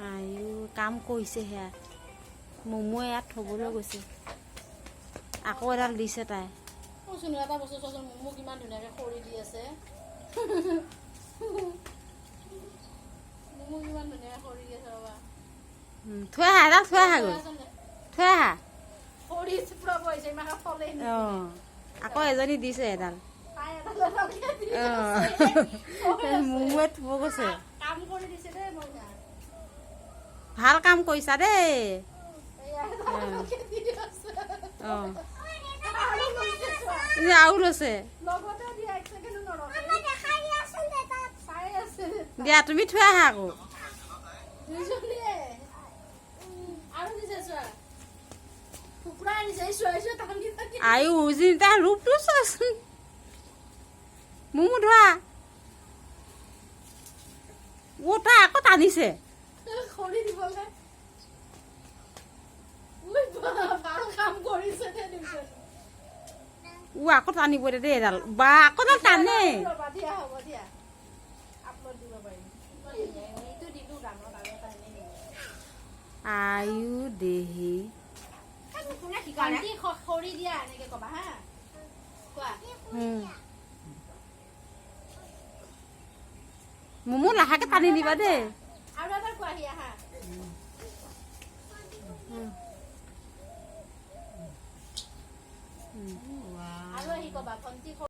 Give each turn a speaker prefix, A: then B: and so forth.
A: আয়ো কাম কৰিছে সেয়া মমো ইয়াত থবলৈ গৈছে আকৌ এডাল দিছে তাই
B: কৈছোন এটা বস্তু চোৱাচোন মমো কিমান ধুনীয়াকৈ খৰি দি আছে মমো কিমান ধুনীয়াকৈ খৰি দি আছে ৰ'বা
A: থৈ আহা এডাল থৈ আহা গৈ থৈ আহা
B: খৰি চিপৰাব হৈছে ইমান ফলে
A: অঁ আকৌ এজনী দিছে এডাল মমোৱে থব গৈছে
B: কাম কৰি দিছে দেই মইনা
A: ভাল কাম কৰিছা দেই অঁ আৰু লৈছে দিয়া তুমি থৈ আহা আকৌ আয়ো উজিন তাৰ ৰূপটো চোৱাচোন মমো ধোৱা ও তাই আকৌ টানিছে
B: খৰি দিবলৈ ভাল কাম কৰিছে
A: ও আকৌ টানিব দে দেই এডাল বা আকৌ এডাল টানে
B: দিয়া হ'ব দিয়া আপলোড দিব পাৰিম এইটো দিলো ডাঙৰ ডাঙৰ টানে
A: আয়ো দেহি
B: খৰি দিয়া এনেকে কবা হা কোৱা
A: মমো লাহেকে টানি দিবা দেই
B: আৰু এবাৰ কোৱাহি আহা আৰু আহি কবা ভণ্টি